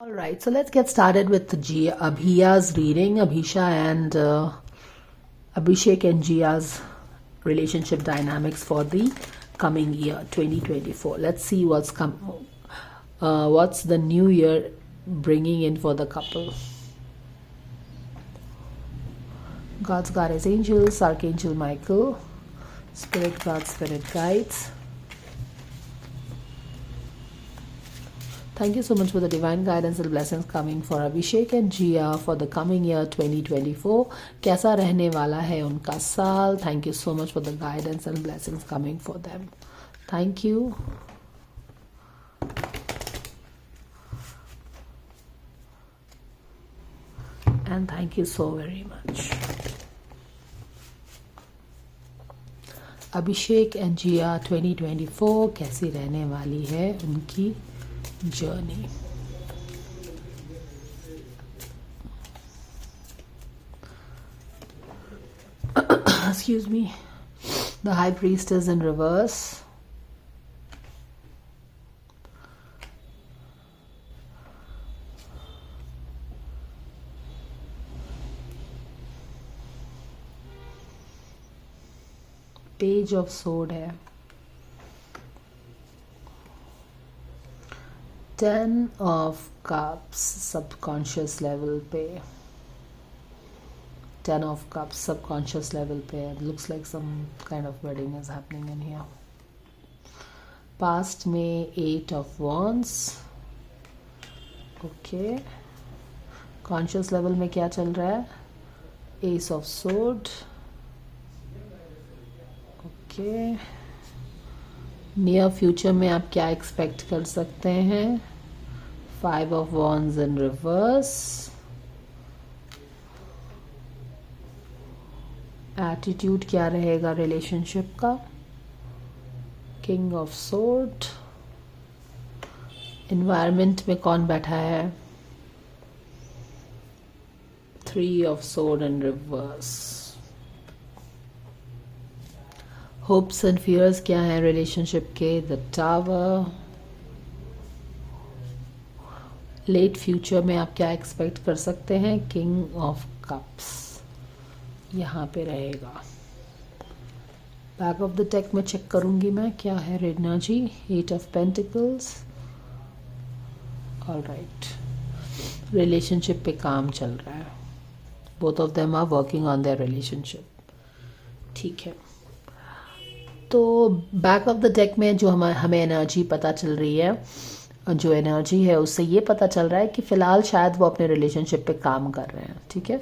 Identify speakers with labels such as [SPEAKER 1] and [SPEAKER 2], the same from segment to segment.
[SPEAKER 1] All right, so let's get started with Abhiya's reading. Abhisha and Abhishek and Jia's relationship dynamics for the coming year 2024. Let's see what's the new year bringing in for the couple. God's guidance angels, Archangel Michael, Spirit God, Spirit guides. Thank you so much for the divine guidance and blessings coming for Abhishek and Jia for the coming year 2024. कैसा रहने वाला है उनका साल? Thank you so much for the guidance and blessings coming for them. Thank you. And thank you so very much. Abhishek and Jiya 2024 कैसी रहने वाली है उनकी journey. Excuse me. The High Priestess in reverse. Page of Sword है. 10 of Cups subconscious level पे. 10 of Cups subconscious level पे. It looks like some kind of wedding is happening in here. Past में 8 of Wands. Okay. Conscious level में क्या चल रहा है? Ace of Sword. Okay. Near future में आप क्या एक्सपेक्ट कर सकते हैं? 5 of Wands in reverse. Attitude क्या रहेगा रिलेशनशिप का? King of sword. एनवायरमेंट में कौन बैठा है? 3 of Sword in reverse. Hopes and fears क्या है रिलेशनशिप के? The tower. लेट फ्यूचर में आप क्या एक्सपेक्ट कर सकते हैं? किंग ऑफ कप्स यहाँ पे रहेगा. बैक ऑफ द टेक में चेक करूंगी मैं क्या है रेडना जी. 8 of Pentacles. All right. Relationship पे काम चल रहा है. Both of them are working on their relationship. ठीक है. तो बैक ऑफ द डेक में जो हमें एनर्जी पता चल रही है, जो एनर्जी है उससे ये पता चल रहा है कि फ़िलहाल शायद वो अपने रिलेशनशिप पे काम कर रहे हैं. ठीक है.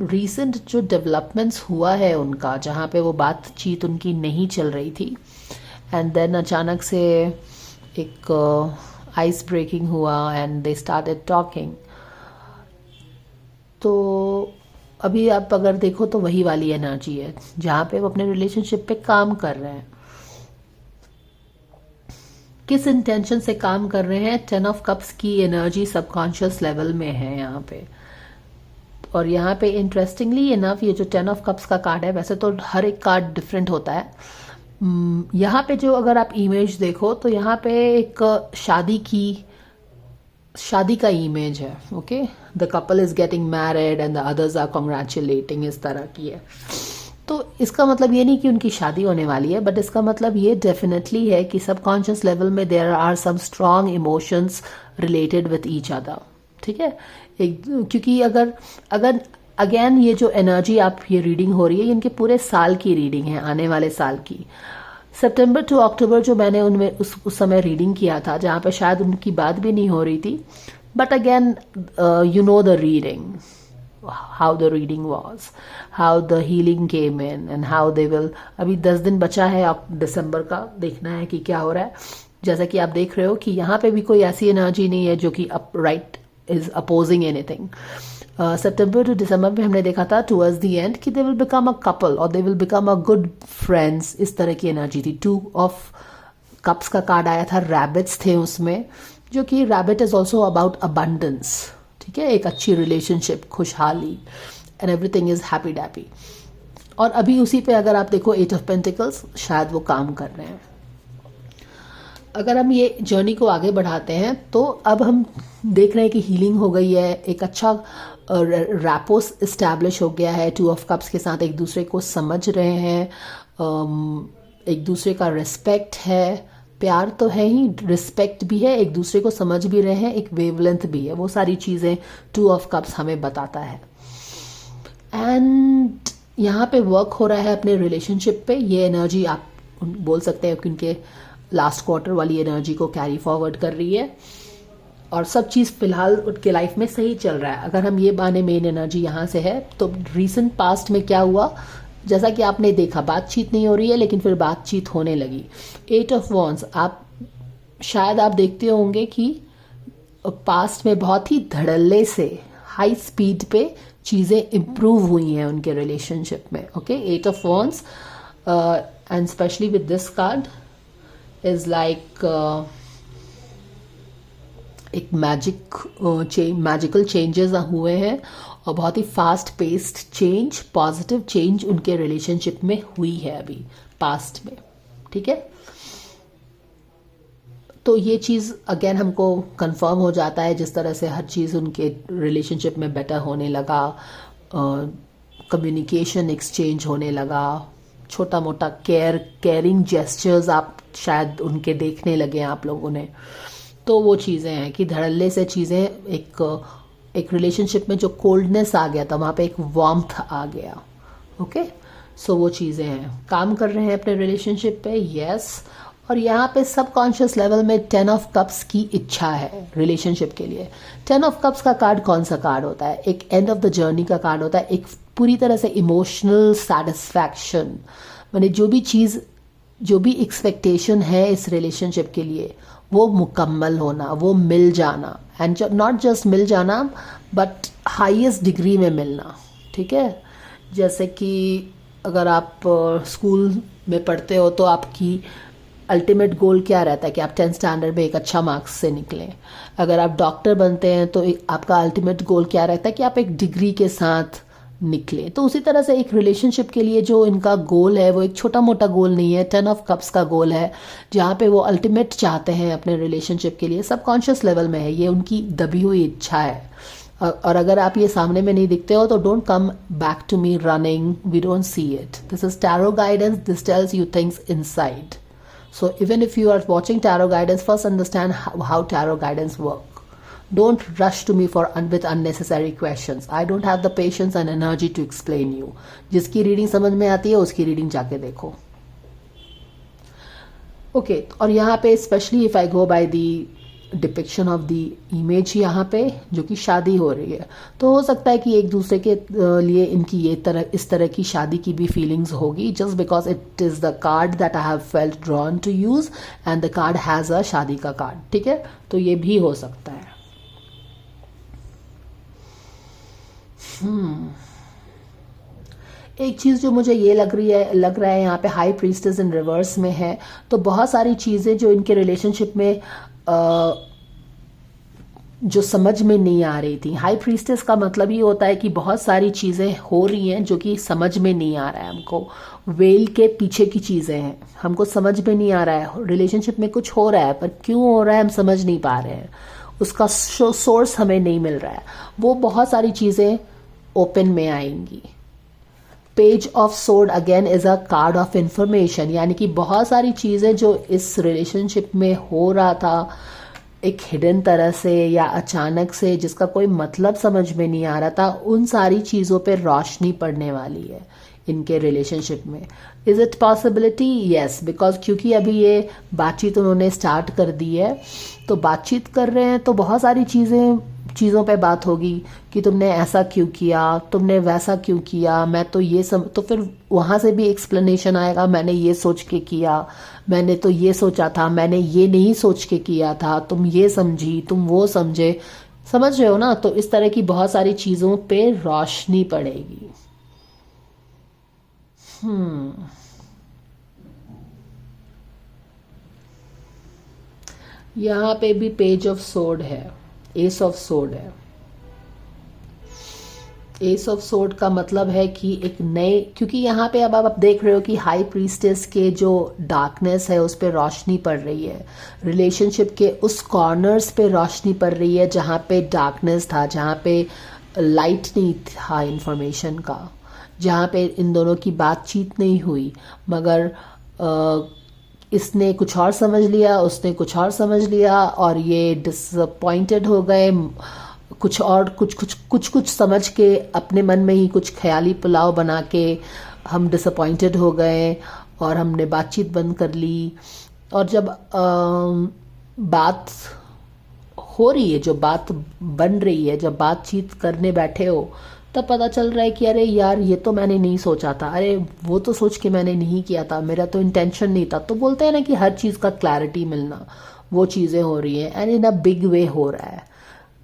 [SPEAKER 1] रीसेंट जो डेवलपमेंट्स हुआ है उनका, जहाँ पे वो बातचीत उनकी नहीं चल रही थी एंड देन अचानक से एक आइस ब्रेकिंग हुआ एंड दे स्टार्टेड टॉकिंग. तो अभी आप अगर देखो तो वही वाली एनर्जी है जहाँ पे वो अपने रिलेशनशिप पे काम कर रहे हैं. किस इंटेंशन से काम कर रहे हैं? 10 of Cups की एनर्जी सबकॉन्शियस लेवल में है यहाँ पे. और यहाँ पे इंटरेस्टिंगली इनफ ये जो 10 of Cups का कार्ड है, वैसे तो हर एक कार्ड डिफरेंट होता है. यहाँ पे जो अगर आप इमेज देखो तो यहाँ पे एक शादी का इमेज है. Okay. The couple is getting married and the others are congratulating. इस तरह की है. तो इसका मतलब ये नहीं कि उनकी शादी होने वाली है, बट इसका मतलब ये डेफिनेटली है कि सबकॉन्शियस लेवल में there are some strong emotions related with each other. ठीक है. क्योंकि अगर अगेन ये जो एनर्जी आप ये रीडिंग हो रही है, ये इनके पूरे साल की रीडिंग है, आने वाले साल की. सितंबर टू अक्टूबर जो मैंने उनमें उस समय रीडिंग किया था, जहाँ पे शायद उनकी बात भी नहीं हो रही थी, but again you know the reading, how the reading was, how the healing came in and how they will. अभी 10 दिन बचा है दिसंबर का, देखना है कि क्या हो रहा है. जैसा कि आप देख रहे हो कि यहाँ पे भी कोई ऐसी एनर्जी नहीं है जो कि राइट इज अपोजिंग एनीथिंग. सितंबर टू दिसंबर में हमने देखा था टुवर्ड्स द एंड कि they will become a couple और they will become a good friends. इस तरह की एनर्जी थी. 2 of Cups का कार्ड आया था. रैबिट्स थे उसमें, जो कि rabbit is also about abundance. ठीक है. एक अच्छी रिलेशनशिप, खुशहाली and everything is happy Debi. और अभी उसी पे अगर आप देखो 8 of Pentacles, शायद वो काम कर रहे हैं. अगर हम ये जर्नी को आगे बढ़ाते हैं तो अब हम देख रहे हैं कि हीलिंग हो गई है, एक अच्छा रैपोस इस्टेब्लिश हो गया है, टू ऑफ कप्स के साथ एक दूसरे को समझ रहे हैं, एक दूसरे का रिस्पेक्ट है, प्यार तो है ही, रिस्पेक्ट भी है, एक दूसरे को समझ भी रहे हैं, एक वेवलेंथ भी है, वो सारी चीज़ें टू ऑफ कप्स हमें बताता है। एंड यहाँ पे वर्क हो रहा है अपने रिलेशनशिप पे, ये एनर्जी आप बोल सकते हैं कि उनके लास्ट क्वार्टर वाली एनर्जी को कैरी फॉरवर्ड कर रही है, और सब चीज़ फिलहाल उनके लाइफ में सही चल रहा है। अगर हम ये माने मेन एनर्जी यहाँ से है, तो रीसेंट पास्ट में क्या हुआ, जैसा कि आपने देखा बातचीत नहीं हो रही है लेकिन फिर बातचीत होने लगी। 8 ऑफ वॉन्ड्स, आप शायद आप देखते होंगे कि पास्ट में बहुत ही धड़ल्ले से हाई स्पीड पे चीज़ें इम्प्रूव हुई हैं उनके रिलेशनशिप में। Okay, 8 of wands and specially with this card is like एक मैजिकल चेंजेस हुए हैं, और बहुत ही fast paced change, positive change उनके रिलेशनशिप में हुई है अभी पास्ट में। ठीक है, तो ये चीज़ अगेन हमको कंफर्म हो जाता है, जिस तरह से हर चीज़ उनके रिलेशनशिप में बेटर होने लगा, कम्युनिकेशन एक्सचेंज होने लगा, छोटा मोटा केयरिंग जेस्चर्स आप शायद उनके देखने लगे आप लोगों ने। तो वो चीज़ें हैं कि धड़ल्ले से चीज़ें एक रिलेशनशिप में जो कोल्डनेस आ गया था वहाँ पे एक वार्मथ आ गया। ओके, सो वो चीज़ें हैं, काम कर रहे हैं अपने रिलेशनशिप पे। यस, और यहाँ पे सबकॉन्शियस लेवल में 10 ऑफ कप्स की इच्छा है रिलेशनशिप के लिए। 10 ऑफ कप्स का कार्ड कौन सा कार्ड होता है? एक एंड ऑफ द जर्नी का कार्ड होता है, एक पूरी तरह से इमोशनल सेटिस्फैक्शन, माने जो भी एक्सपेक्टेशन है इस रिलेशनशिप के लिए वो मुकम्मल होना, वो मिल जाना, एंड नॉट जस्ट मिल जाना बट हाईएस्ट डिग्री में मिलना। ठीक है, जैसे कि अगर आप स्कूल में पढ़ते हो तो आपकी अल्टीमेट गोल क्या रहता है कि आप 10th स्टैंडर्ड में एक अच्छा मार्क्स से निकलें। अगर आप डॉक्टर बनते हैं तो आपका अल्टीमेट गोल क्या रहता है कि आप एक डिग्री के साथ निकले। तो उसी तरह से एक रिलेशनशिप के लिए जो इनका गोल है वो एक छोटा मोटा गोल नहीं है, 10 ऑफ कप्स का गोल है, जहाँ पे वो अल्टीमेट चाहते हैं अपने रिलेशनशिप के लिए। सबकॉन्शियस लेवल में है, ये उनकी दबी हुई इच्छा है। और अगर आप ये सामने में नहीं दिखते हो तो don't come back to me running, we don't see it. This is tarot guidance, this tells you things inside. So even if you are watching tarot guidance, first understand how tarot guidance work. Don't rush to me with unnecessary questions. I don't have the patience and energy to explain you. जिसकी reading समझ में आती है उसकी reading जाके देखो। Okay, और यहाँ पे specially if I go by the depiction of the image यहाँ पे जो कि शादी हो रही है, तो हो सकता है कि एक दूसरे के लिए इनकी इस तरह की शादी की भी फीलिंग्स होगी, just because it is the card that I have felt drawn to use and the card has a शादी का कार्ड। ठीक है, तो ये भी हो सकता है। एक चीज जो मुझे ये लग रहा है यहाँ पे हाई प्रीस्टेस इन रिवर्स में है, तो बहुत सारी चीजें जो इनके रिलेशनशिप में जो समझ में नहीं आ रही थी। हाई प्रीस्टेस का मतलब ये होता है कि बहुत सारी चीजें हो रही हैं जो कि समझ में नहीं आ रहा है हमको, वेल के पीछे की चीजें हैं, हमको समझ में नहीं आ रहा है। रिलेशनशिप में कुछ हो रहा है पर क्यों हो रहा है हम समझ नहीं पा रहे हैं, उसका सोर्स हमें नहीं मिल रहा है। वो बहुत सारी चीजें ओपन में आएंगी। Page of sword again is a card of information, यानी कि बहुत सारी चीजें जो इस रिलेशनशिप में हो रहा था एक हिडन तरह से या अचानक से, जिसका कोई मतलब समझ में नहीं आ रहा था, उन सारी चीजों पे रोशनी पड़ने वाली है इनके रिलेशनशिप में। Is it possibility? Yes, because क्योंकि अभी ये बातचीत उन्होंने स्टार्ट कर दी है, तो बातचीत कर रहे हैं तो बहुत सारी चीज़ों पे बात होगी कि तुमने ऐसा क्यों किया, तुमने वैसा क्यों किया, मैं तो ये तो फिर वहाँ से भी एक्सप्लेनेशन आएगा, मैंने ये सोच के किया, मैंने तो ये सोचा था, मैंने ये नहीं सोच के किया था, तुम ये समझी, तुम वो समझे, समझ रहे हो ना। तो इस तरह की बहुत सारी चीज़ों पे रोशनी पड़ेगी। यहाँ पे भी पेज ऑफ सोर्ड है, एस ऑफ सोर्ड है। एस ऑफ सोर्ड का मतलब है कि एक नए, क्योंकि यहाँ पे अब आप देख रहे हो कि हाई प्रीस्टेस के जो डार्कनेस है उस पर रोशनी पड़ रही है, रिलेशनशिप के उस कॉर्नर्स पे रोशनी पड़ रही है जहाँ पे डार्कनेस था, जहाँ पे लाइट नहीं था इंफॉर्मेशन का, जहाँ पे इन दोनों की बातचीत नहीं हुई, मगर इसने कुछ और समझ लिया, उसने कुछ और समझ लिया और ये डिसअपॉइंटेड हो गए, कुछ और कुछ समझ के अपने मन में ही कुछ ख्याली पुलाव बना के हम डिसअपॉइंटेड हो गए और हमने बातचीत बंद कर ली। और जब बात हो रही है, जो बात बन रही है, जब बातचीत करने बैठे हो, तब पता चल रहा है कि अरे यार ये तो मैंने नहीं सोचा था, अरे वो तो सोच के मैंने नहीं किया था, मेरा तो इंटेंशन नहीं था। तो बोलते हैं ना कि हर चीज़ का क्लैरिटी मिलना, वो चीज़ें हो रही हैं and in a big way हो रहा है,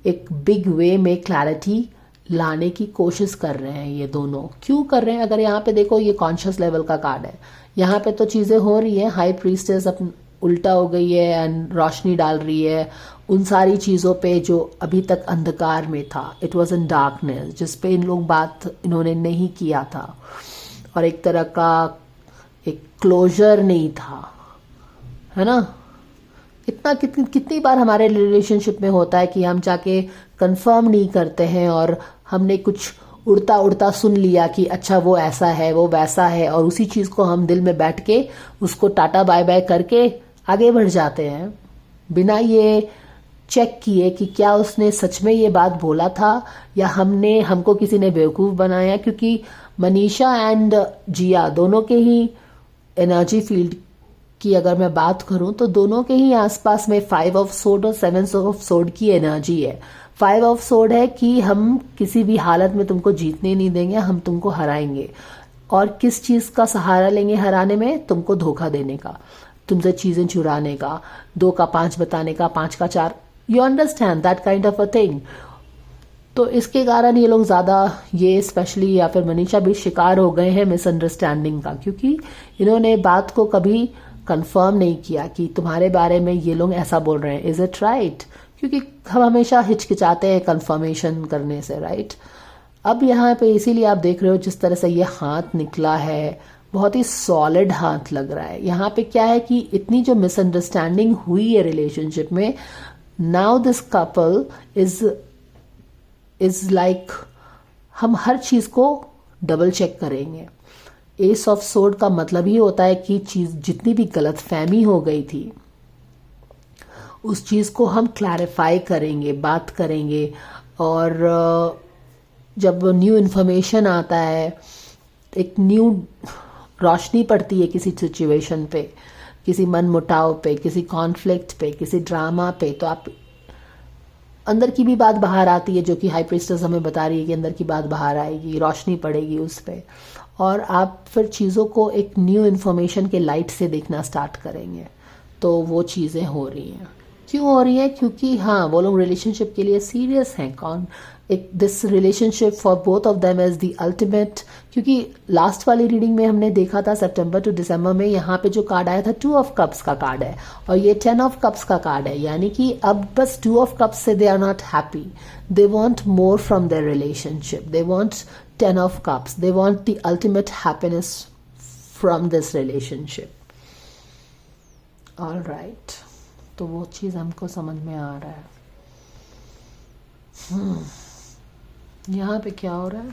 [SPEAKER 1] एक बिग वे में क्लैरिटी लाने की कोशिश कर रहे हैं ये दोनों। क्यों कर रहे हैं? अगर यहाँ पे देखो, ये कॉन्शियस लेवल का कार्ड है, यहाँ पे तो चीज़ें हो रही हैं, हाई प्रीस्टेस अब उल्टा हो गई है एंड रोशनी डाल रही है उन सारी चीज़ों पे जो अभी तक अंधकार में था, इट वॉज इन डार्कनेस, जिस पे इन लोग बात इन्होंने नहीं किया था और एक तरह का एक क्लोजर नहीं था, है ना। इतना कितनी बार हमारे रिलेशनशिप में होता है कि हम जाके कंफर्म नहीं करते हैं और हमने कुछ उड़ता उड़ता सुन लिया कि अच्छा वो ऐसा है, वो वैसा है, और उसी चीज़ को हम दिल में बैठ के उसको टाटा बाय बाय करके आगे बढ़ जाते हैं बिना ये चेक किए कि क्या उसने सच में ये बात बोला था या हमको किसी ने बेवकूफ़ बनाया। क्योंकि मनीषा एंड जिया दोनों के ही एनर्जी फील्ड की अगर मैं बात करूं तो दोनों के ही आसपास में 5 ऑफ सोर्ड और 7 ऑफ सोर्ड की एनर्जी है। 5 ऑफ सोर्ड है कि हम किसी भी हालत में तुमको जीतने नहीं देंगे, हम तुमको हराएंगे। और किस चीज़ का सहारा लेंगे हराने में? तुमको धोखा देने का, तुमसे चीज़ें चुराने का, 2 का 5 बताने का, 5 का 4, you understand that kind of a thing. तो इसके कारण ये लोग ज़्यादा, ये स्पेशली या फिर मनीषा भी शिकार हो गए हैं मिसअंडरस्टैंडिंग का, क्योंकि इन्होंने बात को कभी कंफर्म नहीं किया कि तुम्हारे बारे में ये लोग ऐसा बोल रहे हैं, इज इट राइट? क्योंकि हम हमेशा हिचकिचाते हैं कंफर्मेशन करने से, राइट? अब यहाँ पे इसीलिए आप देख रहे हो जिस तरह से ये हाथ निकला है, बहुत ही सॉलिड हाथ लग रहा है। यहाँ पे क्या है कि इतनी जो मिसअंडरस्टैंडिंग हुई है रिलेशनशिप में, now this couple is like हम हर चीज़ को डबल चेक करेंगे। एस ऑफ सोर्ड का मतलब ही होता है कि चीज़ जितनी भी गलत फहमी हो गई थी उस चीज़ को हम क्लैरिफाई करेंगे, बात करेंगे। और जब न्यू इन्फॉर्मेशन आता है, एक न्यू रोशनी पड़ती है किसी सिचुएशन पे, किसी मन मुटाव पे, किसी कॉन्फ्लिक्ट पे, किसी ड्रामा पे, तो आप अंदर की भी बात बाहर आती है, जो कि हाई प्रीस्टेस हमें बता रही है कि अंदर की बात बाहर आएगी, रोशनी पड़ेगी उस पर, और आप फिर चीज़ों को एक न्यू इन्फॉर्मेशन के लाइट से देखना स्टार्ट करेंगे। तो वो चीज़ें हो रही हैं। क्यों हो रही हैं? क्योंकि हाँ, वो लोग रिलेशनशिप के लिए सीरियस हैं। कौन? एक this relationship for both of them is the ultimate. क्योंकि लास्ट वाली रीडिंग में हमने देखा था सितंबर टू दिसंबर में, यहाँ पे जो कार्ड आया था 2 ऑफ कप्स का कार्ड है और ये 10 ऑफ कप्स का कार्ड है। यानी कि अब बस 2 ऑफ कप्स से they are not happy, they want more from their relationship, they want 10 of cups, they want the ultimate happiness from this relationship. All right, तो वो चीज़ हमको समझ में आ रहा है। यहाँ पे क्या हो रहा है?